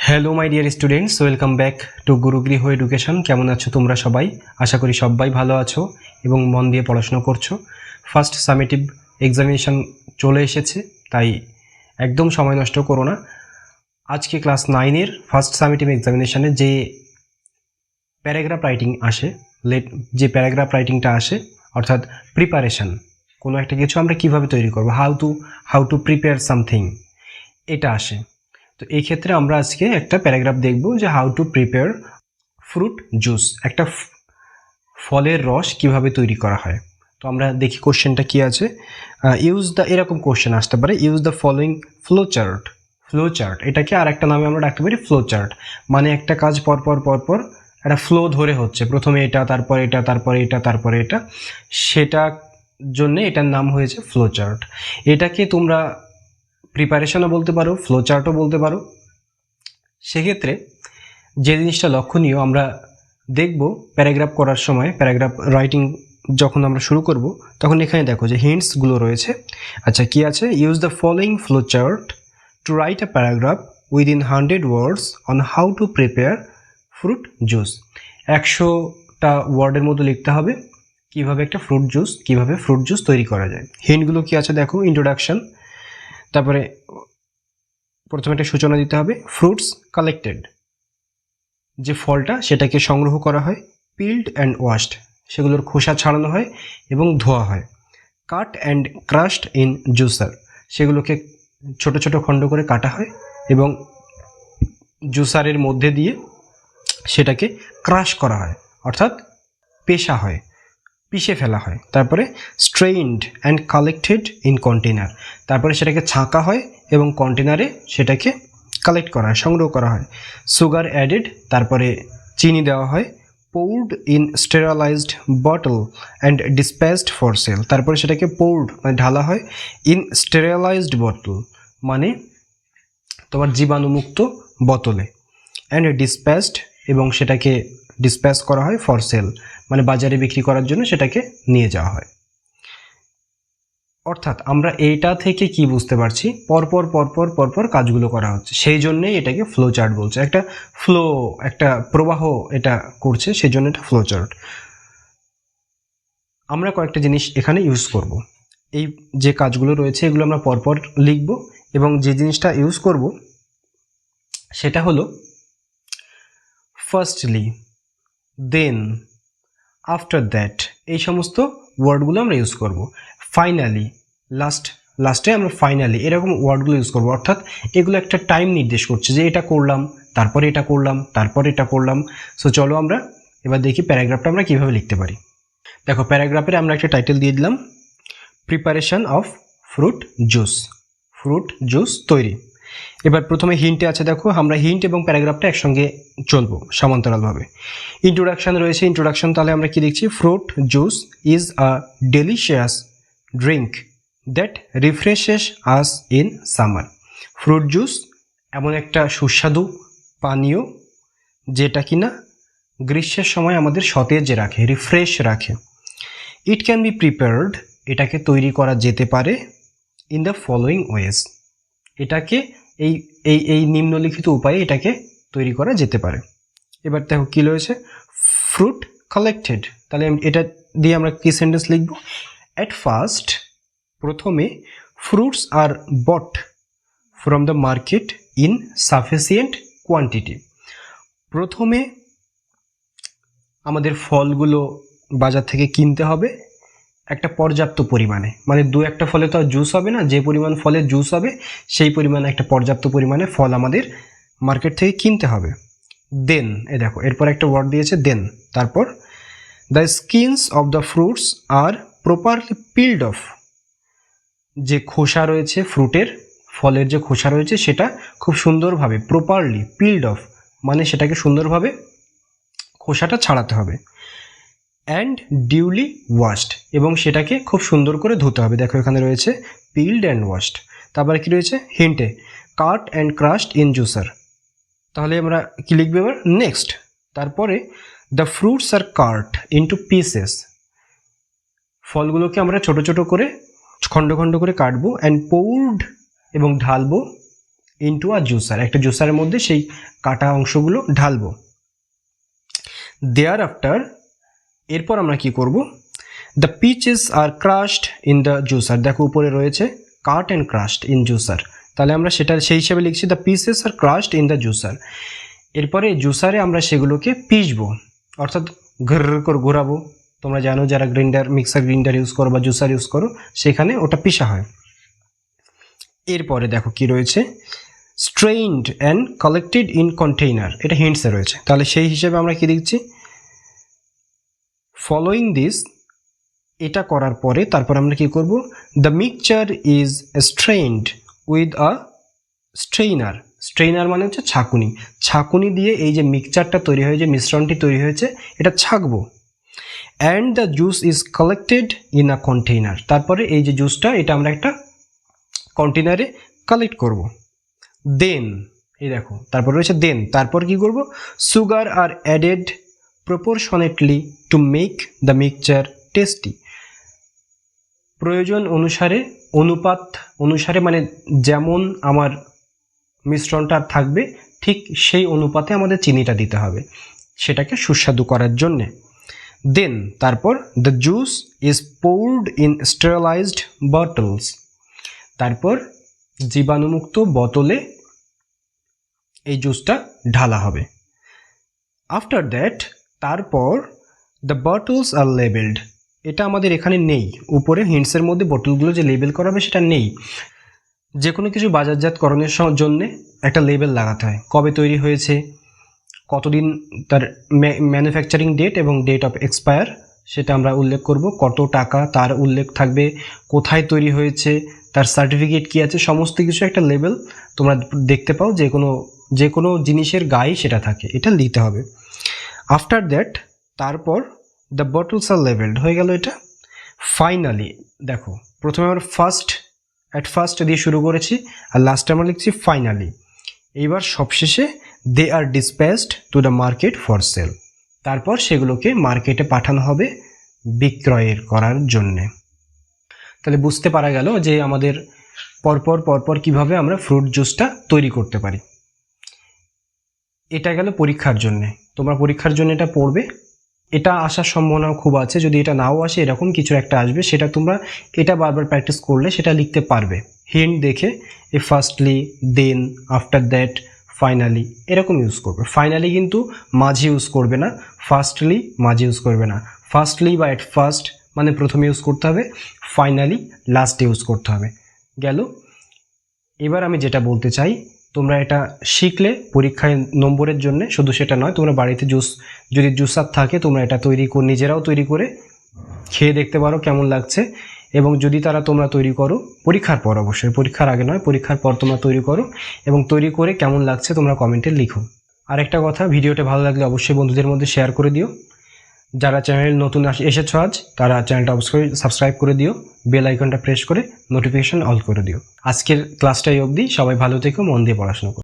Hello my dear students, welcome back to Gurugriha education. কেমন আছো তোমরা সবাই? আশা করি সবাই ভালো আছো এবং মন দিয়ে পড়াশোনা করছো। ফার্স্ট সামেটিভ এক্সামিনেশান চলে এসেছে, তাই একদম সময় নষ্ট করো না। আজকে ক্লাস 9-এর ফার্স্ট সামেটিভ এক্সামিনেশানে যে প্যারাগ্রাফ রাইটিং আসে, যে প্যারাগ্রাফ রাইটিংটা আসে অর্থাৎ প্রিপারেশান, কোনো একটা কিছু আমরা কিভাবে তৈরি করবো, হাউ টু প্রিপেয়ার সামথিং, এটা আসে। তো এই ক্ষেত্রে আমরা আজকে একটা প্যারাগ্রাফ দেখব যে how to prepare fruit juice, একটা ফলের রস কিভাবে তৈরি করা হয়। তো আমরা দেখি কোশ্চেনটা কি আছে। ইউজ দ্য, এরকম কোশ্চেন আসতে পারে, use the following flow chart, এটাকে আর একটা নামে আমরা ডাকতে পারি ফ্লো চার্ট। মানে একটা কাজ পরপর একটা ফ্লো ধরে হচ্ছে, প্রথমে এটা, তারপরে এটা, তারপরে এটা, তারপরে এটা, সেটা জন্য এটার নাম হয়েছে ফ্লো চার্ট। এটাকে তোমরা প্রিপারেশনও বলতে পারো, ফ্লো চার্টও বলতে পারো। সেক্ষেত্রে যে জিনিসটা লক্ষণীয়, আমরা দেখব প্যারাগ্রাফ করার সময়, প্যারাগ্রাফ রাইটিং যখন আমরা শুরু করব, তখন এখানে দেখো যে হিন্টসগুলো রয়েছে। আচ্ছা, কি আছে? Use the following flow chart to write a paragraph within 100 words on how to prepare fruit juice. 100টা ওয়ার্ডের মতো লিখতে হবে কিভাবে ফ্রুট জুস তৈরি করা যায়। হিন্টগুলো কি আছে দেখো, ইন্ট্রোডাকশন, তারপরে প্রথমে একটা সূচনা দিতে হবে। ফ্রুটস কালেক্টেড, যে ফলটা সেটাকে সংগ্রহ করা হয়। পিল্ড অ্যান্ড ওয়াশড, সেগুলোর খোসা ছাড়ানো হয় এবং ধোয়া হয়। কাট অ্যান্ড ক্রাশড ইন জুসার, সেগুলোকে ছোট ছোট খণ্ড করে কাটা হয় এবং জুসারের মধ্যে দিয়ে সেটাকে ক্রাশ করা হয়, অর্থাৎ পিষে ফেলা হয়। তারপরে স্ট্রেইনড অ্যান্ড কালেক্টেড ইন কন্টেনার, তারপরে সেটাকে ছাঁকা হয় এবং কন্টেনারে সেটাকে কালেক্ট করা হয়, সংগ্রহ করা হয়। সুগার অ্যাডেড, তারপরে চিনি দেওয়া হয়। Poured in sterilised bottle and dispatched for sale, তারপরে সেটাকে পোর্ড মানে ঢালা হয়, ইন স্টেরালাইজড বটল মানে তোমার জীবাণুমুক্ত বোতলে, অ্যান্ড ডিসপ্যাচড এবং সেটাকে ডিসপ্যাচ করা হয় ফর সেল মানে বাজারে বিক্রি করার জন্য সেটাকে নিয়ে যাওয়া হয়। অর্থাৎ আমরা এইটা থেকে কি বুঝতে পারছি, পরপর কাজগুলো করা হচ্ছে, সেই জন্যই এটাকে ফ্লো চার্ট বলছে। একটা ফ্লো, একটা প্রবাহ এটা করছে, সেই জন্য এটা ফ্লো চার্ট। আমরা কয়েকটা জিনিস এখানে ইউজ করব। এই যে কাজগুলো রয়েছে এগুলো আমরা পরপর লিখব এবং যে জিনিসটা ইউজ করব সেটা হলো ফার্স্টলি, দেন, আফটার দ্যাট, এই সমস্ত ওয়ার্ডগুলো আমরা ইউজ করব। ফাইনালি, লাস্টে আমরা ফাইনালি, এরকম ওয়ার্ডগুলো ইউজ করব। অর্থাৎ এগুলো একটা টাইম নির্দেশ করছে যে এটা করলাম, তারপরে এটা করলাম, তারপরে এটা করলাম। সো চলো আমরা এবার দেখি প্যারাগ্রাফটা আমরা কীভাবে লিখতে পারি। দেখো, প্যারাগ্রাফের আমরা একটা টাইটেল দিয়ে দিলাম, প্রিপারেশন অফ ফ্রুট জুস তৈরি। এবার প্রথমে হিন্টে আছে, দেখো আমরা হিন্ট এবং প্যারাগ্রাফটা একসঙ্গে চলবো সমান্তরালভাবে। ইন্ট্রোডাকশান রয়েছে, ইন্ট্রোডাকশন তাহলে আমরা কি লিখছি? Fruit juice is a delicious drink that রিফ্রেশেস us in summer. Fruit juice এমন একটা সুস্বাদু পানীয় যেটা কিনা গ্রীষ্মের সময় আমাদের সতেজ রাখে, রিফ্রেশ রাখে। ইট ক্যান বি প্রিপেয়ার্ড, এটাকে তৈরি করা যেতে পারে ইন দ্য ফলোয়িং ওয়েজ, এটাকে এই নিম্নলিখিত উপায়ে এটাকে তৈরি করা যেতে পারে। এবার দেখো কি রয়েছে, ফ্রুট কালেক্টেড, তাহলে এটা দিয়ে আমরা কি সেন্টেন্স লিখব? অ্যাট ফার্স্ট, প্রথমে, fruits are bought from the market in sufficient quantity, প্রথমে আমাদের ফলগুলো বাজার থেকে কিনতে হবে একটা পর্যাপ্ত পরিমাণে, মানে দু একটা ফলে তো আর জুস হবে না, যে পরিমাণ ফলে জুস হবে সেই পরিমাণে একটা পর্যাপ্ত পরিমাণে ফল আমাদের মার্কেট থেকে কিনতে হবে। দেন, এ দেখো এরপর একটা ওয়ার্ড দিয়েছে দেন, তারপর the skins of the fruits are properly peeled off, যে খোসা রয়েছে ফ্রুটের, ফলের যে খোসা রয়েছে সেটা খুব সুন্দরভাবে, প্রপারলি পিলড অফ মানে সেটাকে সুন্দরভাবে খোসাটা ছাড়াতে হবে। অ্যান্ড ডিউলি ওয়াশড, এবং সেটাকে খুব সুন্দর করে ধুতে হবে। দেখো এখানে রয়েছে পিলড অ্যান্ড ওয়াশড। তারপরে কি রয়েছে হিন্টে, cut and crushed in juicer, তাহলে আমরা কি লিখবো এবার? নেক্সট, তারপরে the fruits are cut into pieces, ফলগুলোকে আমরা ছোট ছোট করে খণ্ড খণ্ড করে কাটবো। অ্যান্ড পোর্ড, এবং ঢালবো ইনটু আ জুসার, একটা জুসারের মধ্যে সেই কাটা অংশগুলো ঢালবো। দেয়ার আফটার, এরপর আমরা কি করব, the pieces are crushed in the juicer, দেখো উপরে রয়েছে cut and crushed in juicer, তাহলে আমরা সেটা সেই হিসেবে লিখছি the pieces are crushed in the juicer. এরপরে জুসারে আমরা সেগুলোকে পিষবো, অর্থাৎ ঘর করে ঘোরাবো। তোমরা জানো যারা গ্রাইন্ডার, মিক্সার গ্রাইন্ডার ইউজ করো বা জুসার ইউজ করো, সেখানে ওটা পিষা হয়। এরপরে দেখো কি রয়েছে, স্ট্রেইনড অ্যান্ড কালেক্টেড ইন কন্টেইনার, এটা হিন্টসে রয়েছে, তাহলে সেই হিসেবে আমরা কি দিচ্ছি, ফলোয়িং দিস, এটা করার পরে তারপর আমরা কি করব, the mixture is strained with a strainer, strainer মানে হচ্ছে ছাঁকুনি, ছাঁকুনি দিয়ে এই যে মিক্সচারটা তৈরি হয়েছে, মিশ্রণটি তৈরি হয়েছে, এটা ছাঁকবো। And the juice is collected in a container, তারপরে এই যে জুসটা এটা আমরা একটা কন্টেইনারে কালেক্ট করব। দেন, এই দেখো তারপর রয়েছে দেন, তারপর কি করব, sugar are added proportionately to make the mixture tasty, প্রয়োজন অনুসারে, অনুপাত অনুসারে, মানে যেমন আমার মিশ্রণটা থাকবে ঠিক সেই অনুপাতে আমাদের চিনিটা দিতে হবে সেটাকে সুস্বাদু করার জন্যে। দেন তারপর the juice is poured in sterilised bottles, তারপর জীবাণুমুক্ত বোতলে এই জুসটা ঢালা হবে। আফটার দ্যাট, তারপর দ্য বটলস আর লেবেলড, এটা আমাদের এখানে নেই, উপরে হিন্টসের মধ্যে বোতলগুলো যে লেবেল করা হবে সেটা নেই। যে কোনো কিছু বাজারজাতকরণের জন্যে একটা লেবেল লাগাতে হয়, কবে তৈরি হয়েছে, কতদিন তার ম্যানুফ্যাকচারিং ডেট এবং ডেট অফ এক্সপায়ার সেটা আমরা উল্লেখ করব, কত টাকা তার উল্লেখ থাকবে, কোথায় তৈরি হয়েছে, তার সার্টিফিকেট কী আছে, সমস্ত কিছু একটা লেবেল তোমরা দেখতে পাও, যে কোনো জিনিসের গায়ে সেটা থাকে, এটা লিখতে হবে। আফটার দ্যাট, তারপর দ্য বটলস আর লেবেলড হয়ে গেল এটা। ফাইনালি, দেখো প্রথমে আমরা ফার্স্ট দিয়ে শুরু করেছি আর লাস্টে আমরা লিখছি ফাইনালি, এইবার সবশেষে they are dispatched to the market for sale, তারপর সেগুলোকে মার্কেটে পাঠানো হবে বিক্রয়ের করার জন্যে। তাহলে বুঝতে পারা গেল যে আমাদের পরপর কিভাবে আমরা ফ্রুট জুসটা তৈরি করতে পারি। এটা গেল পরীক্ষার জন্যে, তোমরা পরীক্ষার জন্য এটা পড়বে, এটা আসার সম্ভাবনা খুব আছে, যদি এটা নাও আসে এরকম কিছু একটা আসবে, সেটা তোমরা এটা বারবার প্র্যাকটিস করলে সেটা লিখতে পারবে হিন্ট দেখে, এ firstly, then, after that, finally এরকম ইউজ করবে। ফাইনালি কিন্তু মাঝে ইউজ করবে না, ফার্স্টলি মাঝে ইউজ করবে না, ফার্স্টলি বা এট ফার্স্ট মানে প্রথমে ইউজ করতে হবে, ফাইনালি লাস্টে ইউজ করতে হবে। গেল। এবার আমি যেটা বলতে চাই, তোমরা এটা শিখলে পরীক্ষায় নম্বরের জন্য, শুধু সেটা নয়, তোমরা বাড়িতে যদি জুসার থাকে তোমরা এটা নিজেরাও তৈরি করে খেয়ে দেখতে পারো কেমন লাগছে, এবং যদি তোমরা তৈরি করো পরীক্ষার পর, অবশ্যই পরীক্ষার আগে নয়, পরীক্ষার পর তোমরা তৈরি করো এবং তৈরি করে কেমন লাগছে তোমরা কমেন্টে লিখো। আর একটা কথা, ভিডিওটা ভালো লাগলে অবশ্যই বন্ধুদের মধ্যে শেয়ার করে দিও। যারা চ্যানেল নতুন এসেছো আজ, তারা চ্যানেলটা অবশ্যই সাবস্ক্রাইব করে দিও, বেল আইকনটা প্রেস করে নোটিফিকেশন অল করে দিও। আজকের ক্লাসটাই অবধি, সবাই ভালো থেকো, মন দিয়ে পড়াশোনা করো।